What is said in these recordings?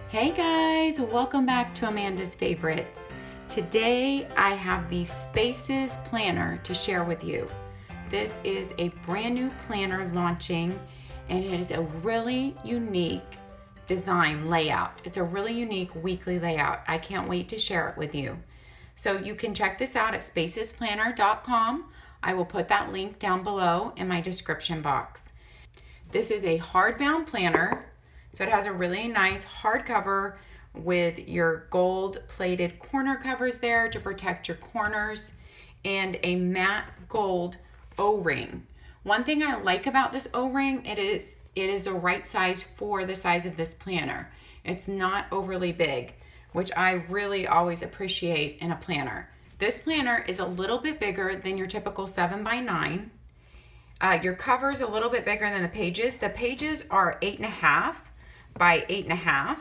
Hey guys, welcome back to Amanda's Favorites. Today I have the Spaces Planner to share with you. This is a brand new planner launching and it is a really unique design layout. It's a really unique weekly layout. I can't wait to share it with you. So you can check this out at spacesplanner.com. I will put that link down below in my description box. This is a hardbound planner. So it has a really nice hardcover with your gold plated corner covers there to protect your corners and a matte gold O-ring. One thing I like about this O-ring, it is the right size for the size of this planner. It's not overly big, which I really always appreciate in a planner. This planner is a little bit bigger than your typical 7x9. Your cover is a little bit bigger than the pages. The pages are 8.5 by 8.5,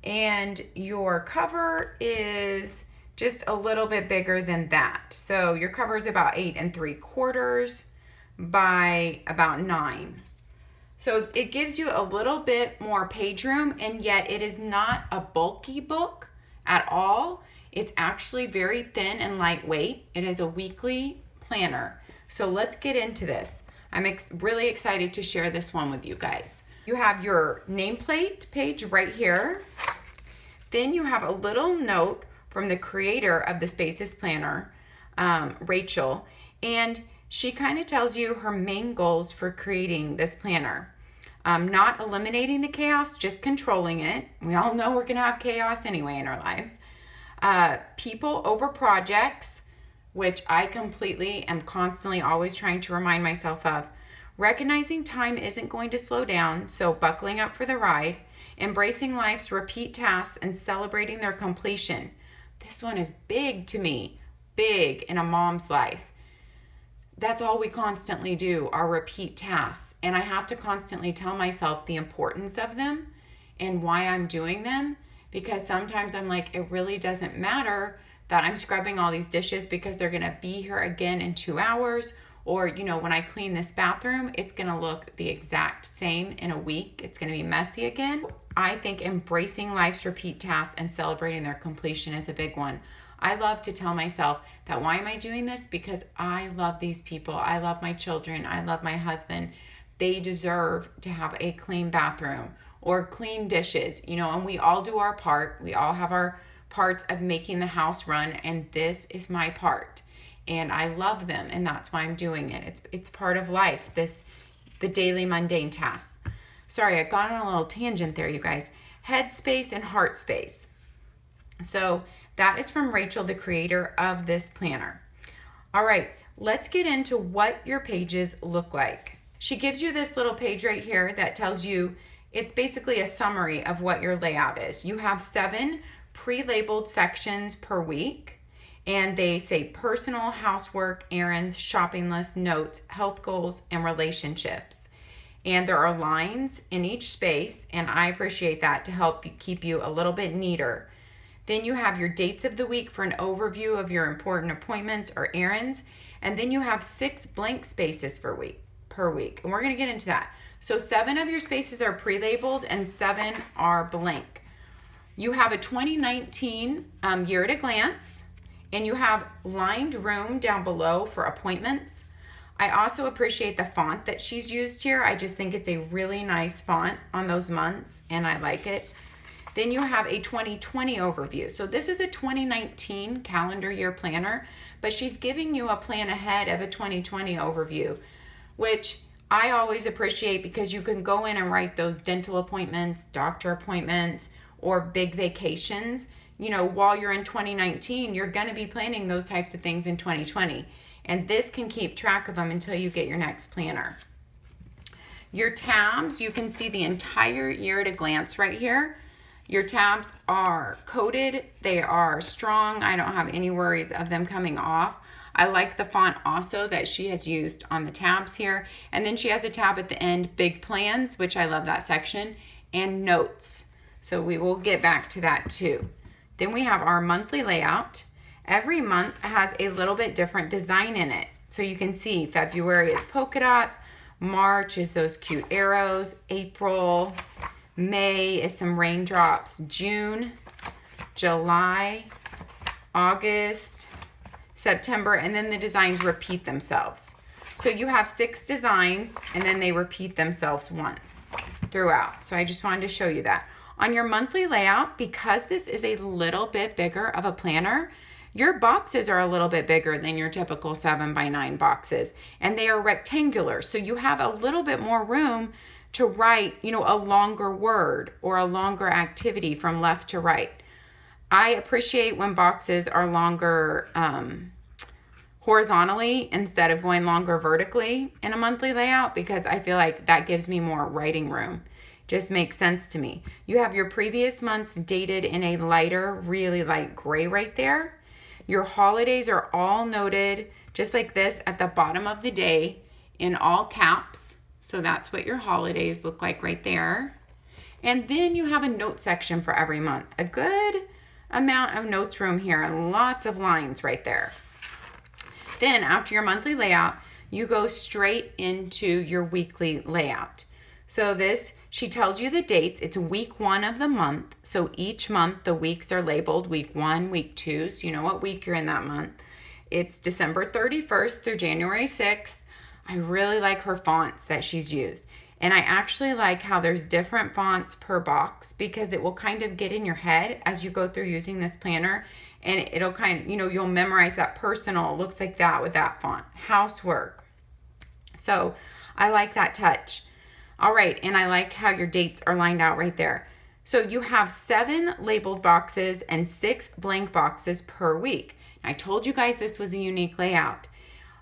and your cover is just a little bit bigger than that. So your cover is about 8 3/4 by about 9. So it gives you a little bit more page room, and yet it is not a bulky book at all. It's actually very thin and lightweight. It is a weekly planner. So let's get into this. I'm really excited to share this one with you guys. You have your nameplate page right here. Then you have a little note from the creator of the Spaces Planner, Rachel, and she kind of tells you her main goals for creating this planner. Not eliminating the chaos, just controlling it. We all know we're gonna have chaos anyway in our lives. People over projects, which I completely am constantly always trying to remind myself of. Recognizing time isn't going to slow down, so buckling up for the ride. Embracing life's repeat tasks and celebrating their completion. This one is big to me, big in a mom's life. That's all we constantly do, our repeat tasks. And I have to constantly tell myself the importance of them and why I'm doing them, because sometimes I'm like, it really doesn't matter that I'm scrubbing all these dishes because they're gonna be here again in 2 hours. Or, you know, when I clean this bathroom, it's gonna look the exact same in a week. It's gonna be messy again. I think embracing life's repeat tasks and celebrating their completion is a big one. I love to tell myself that why am I doing this? Because I love these people. I love my children. I love my husband. They deserve to have a clean bathroom or clean dishes, you know, and we all do our part. We all have our parts of making the house run, and this is my part. And I love them, and that's why I'm doing it. It's part of life, the daily mundane tasks. Sorry, I got on a little tangent there, you guys. Head space and heart space. So that is from Rachel, the creator of this planner. All right, let's get into what your pages look like. She gives you this little page right here that tells you, it's basically a summary of what your layout is. You have 7 pre-labeled sections per week. And they say personal, housework, errands, shopping list, notes, health goals, and relationships. And there are lines in each space, and I appreciate that to help keep you a little bit neater. Then you have your dates of the week for an overview of your important appointments or errands. And then you have 6 blank spaces per week. And we're gonna get into that. So 7 of your spaces are pre-labeled and 7 are blank. You have a 2019 year at a glance. And you have lined room down below for appointments. I also appreciate the font that she's used here. I just think it's a really nice font on those months, and I like it. Then you have a 2020 overview. So this is a 2019 calendar year planner, but she's giving you a plan ahead of a 2020 overview, which I always appreciate because you can go in and write those dental appointments, doctor appointments, or big vacations. You know, while you're in 2019, you're going to be planning those types of things in 2020. And this can keep track of them until you get your next planner. Your tabs, you can see the entire year at a glance right here. Your tabs are coated. They are strong. I don't have any worries of them coming off. I like the font also that she has used on the tabs here. And then she has a tab at the end, big plans, which I love that section, and notes. So we will get back to that too. Then we have our monthly layout. Every month has a little bit different design in it. So you can see February is polka dots, March is those cute arrows, April, May is some raindrops. June, July, August, September, and then the designs repeat themselves. So you have 6 designs and then they repeat themselves once throughout. So I just wanted to show you that. On your monthly layout, because this is a little bit bigger of a planner, your boxes are a little bit bigger than your typical 7x9 boxes, and they are rectangular. So you have a little bit more room to write, a longer word or a longer activity from left to right. I appreciate when boxes are longer horizontally instead of going longer vertically in a monthly layout, because I feel like that gives me more writing room. Just makes sense to me. You have your previous months dated in a lighter, really light gray right there. Your holidays are all noted just like this at the bottom of the day in all caps. So that's what your holidays look like right there. And then you have a note section for every month. A good amount of notes room here and lots of lines right there. Then after your monthly layout, you go straight into your weekly layout. So this, she tells you the dates. It's week 1 of the month. So each month the weeks are labeled week 1, week 2. So you know what week you're in that month. It's December 31st through January 6th. I really like her fonts that she's used. And I actually like how there's different fonts per box, because it will kind of get in your head as you go through using this planner. And it'll kind of, you'll memorize that personal looks like that with that font. Housework. So I like that touch. All right, and I like how your dates are lined out right there. So you have 7 labeled boxes and 6 blank boxes per week. I told you guys this was a unique layout.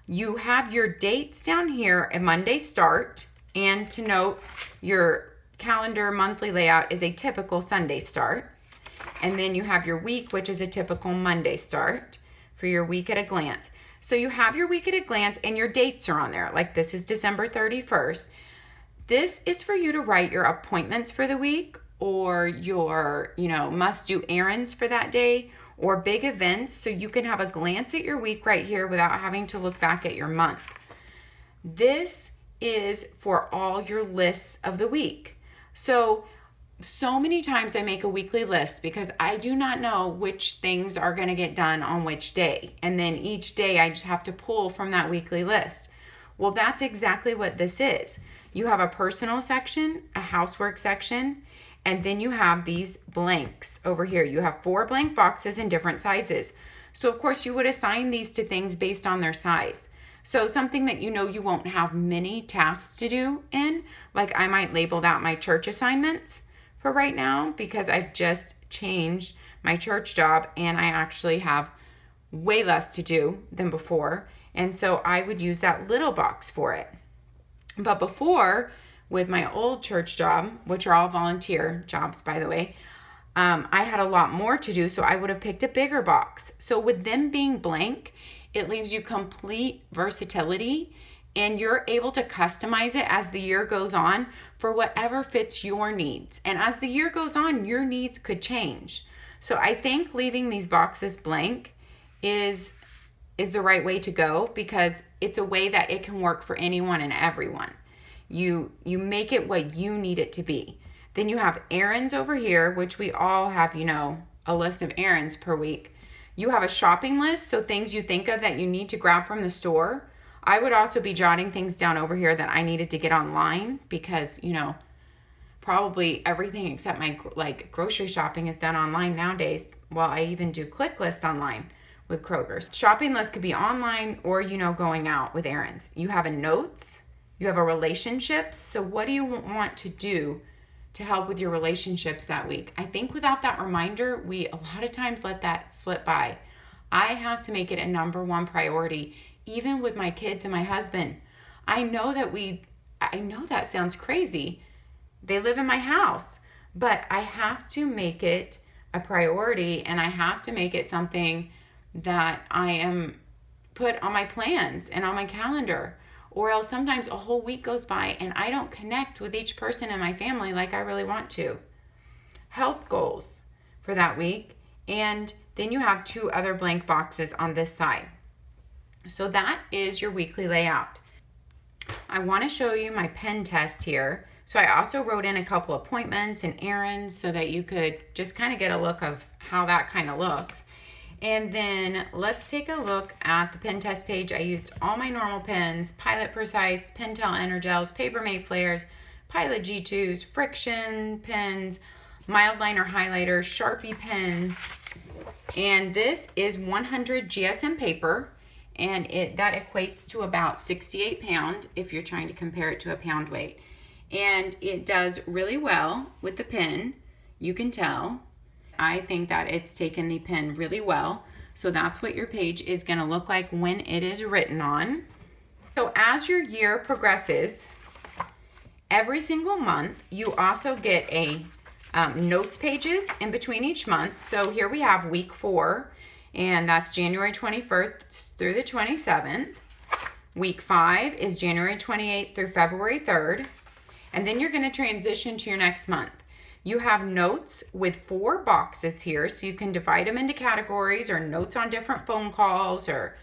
You have your dates down here, a Monday start, and to note, your calendar monthly layout is a typical Sunday start. And then you have your week, which is a typical Monday start for your week at a glance. So you have your week at a glance and your dates are on there. Like this is December 31st. This is for you to write your appointments for the week, or your, must do errands for that day, or big events, so you can have a glance at your week right here without having to look back at your month. This is for all your lists of the week. So many times I make a weekly list because I do not know which things are going to get done on which day. And then each day I just have to pull from that weekly list. Well, that's exactly what this is. You have a personal section, a housework section, and then you have these blanks over here. You have 4 blank boxes in different sizes. So of course you would assign these to things based on their size. So something that you won't have many tasks to do in, like I might label that my church assignments for right now, because I've just changed my church job and I actually have way less to do than before. And so I would use that little box for it. But before, with my old church job, which are all volunteer jobs, by the way, I had a lot more to do, so I would have picked a bigger box. So with them being blank, it leaves you complete versatility, and you're able to customize it as the year goes on for whatever fits your needs. And as the year goes on, your needs could change. So I think leaving these boxes blank is the right way to go, because it's a way that it can work for anyone and everyone. You make it what you need it to be. Then you have errands over here, which we all have, a list of errands per week. You have a shopping list, so things you think of that you need to grab from the store. I would also be jotting things down over here that I needed to get online, because, probably everything except my grocery shopping is done online nowadays. Well, I even do click list online with Kroger's. Shopping list could be online or, going out with errands. You have a notes. You have a relationships. So what do you want to do to help with your relationships that week? I think without that reminder, we a lot of times let that slip by. I have to make it a number 1 priority, even with my kids and my husband. I know that sounds crazy. They live in my house, but I have to make it a priority, and I have to make it something that I am put on my plans and on my calendar, or else sometimes a whole week goes by and I don't connect with each person in my family like I really want to. Health goals for that week, and then you have 2 other blank boxes on this side. So that is your weekly layout. I want to show you my pen test here. So I also wrote in a couple appointments and errands so that you could just kind of get a look of how that kind of looks. And then let's take a look at the pen test page. I used all my normal pens: Pilot Precise, Pentel Energels, Papermate Flares, Pilot G2s, Friction pens, mild liner highlighters, Sharpie pens. And this is 100 GSM paper, and that equates to about 68 pounds if you're trying to compare it to a pound weight. And it does really well with the pen, you can tell. I think that it's taken the pen really well. So that's what your page is going to look like when it is written on. So as your year progresses, every single month you also get a notes pages in between each month. So here we have week 4, and that's January 21st through the 27th. Week 5 is January 28th through February 3rd. And then you're going to transition to your next month. You have notes with 4 boxes here, so you can divide them into categories or notes on different phone calls, or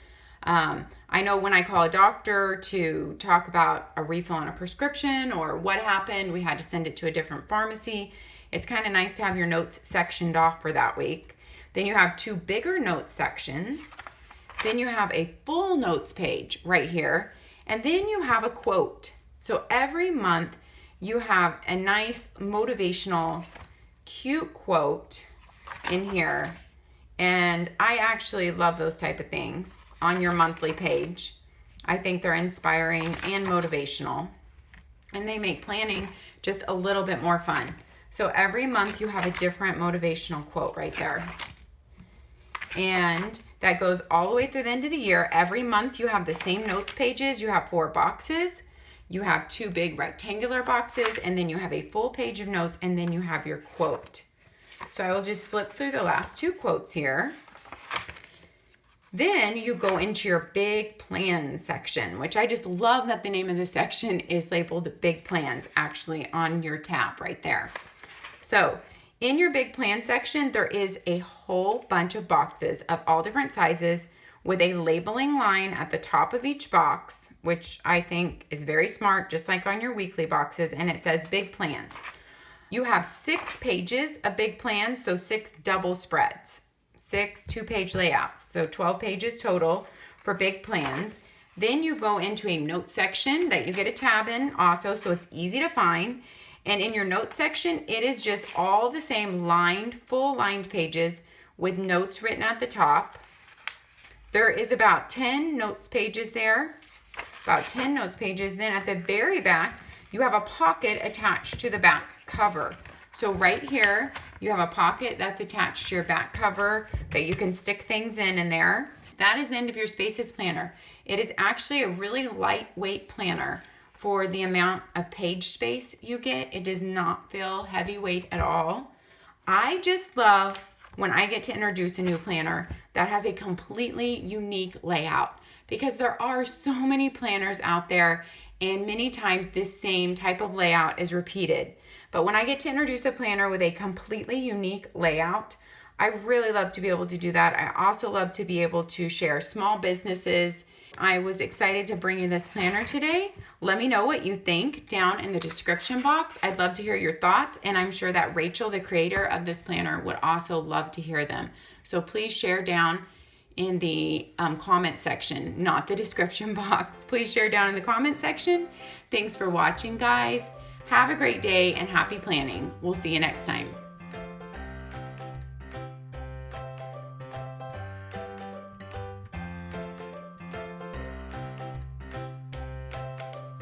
I know when I call a doctor to talk about a refill on a prescription or what happened, we had to send it to a different pharmacy. It's kind of nice to have your notes sectioned off for that week. Then you have 2 bigger notes sections. Then you have a full notes page right here. And then you have a quote. So every month you have a nice motivational, cute quote in here. And I actually love those type of things on your monthly page. I think they're inspiring and motivational, and they make planning just a little bit more fun. So every month you have a different motivational quote right there. And that goes all the way through the end of the year. Every month you have the same notes pages. You have 4 boxes. You have 2 big rectangular boxes, and then you have a full page of notes, and then you have your quote. So I will just flip through the last 2 quotes here. Then you go into your big plans section, which I just love that the name of the section is labeled Big Plans, actually on your tab right there. So in your big plan section, there is a whole bunch of boxes of all different sizes with a labeling line at the top of each box, which I think is very smart, just like on your weekly boxes, and it says Big Plans. You have 6 pages of big plans, so 6 double spreads, 6 2-page layouts, so 12 pages total for big plans. Then you go into a note section that you get a tab in also, so it's easy to find. And in your note section, it is just all the same lined, full lined pages with notes written at the top. There is about 10 notes pages there, about 10 notes pages. Then at the very back, you have a pocket attached to the back cover. So right here, you have a pocket that's attached to your back cover that you can stick things in there. That is the end of your Spaces planner. It is actually a really lightweight planner for the amount of page space you get. It does not feel heavyweight at all. I just love when I get to introduce a new planner that has a completely unique layout, because there are so many planners out there, and many times this same type of layout is repeated. But when I get to introduce a planner with a completely unique layout, I really love to be able to do that. I also love to be able to share small businesses. I was excited to bring you this planner today. Let me know what you think down in the description box. I'd love to hear your thoughts, and I'm sure that Rachel, the creator of this planner, would also love to hear them. So please share down in the comment section, not the description box. Please share down in the comment section. Thanks for watching, guys. Have a great day and happy planning. We'll see you next time.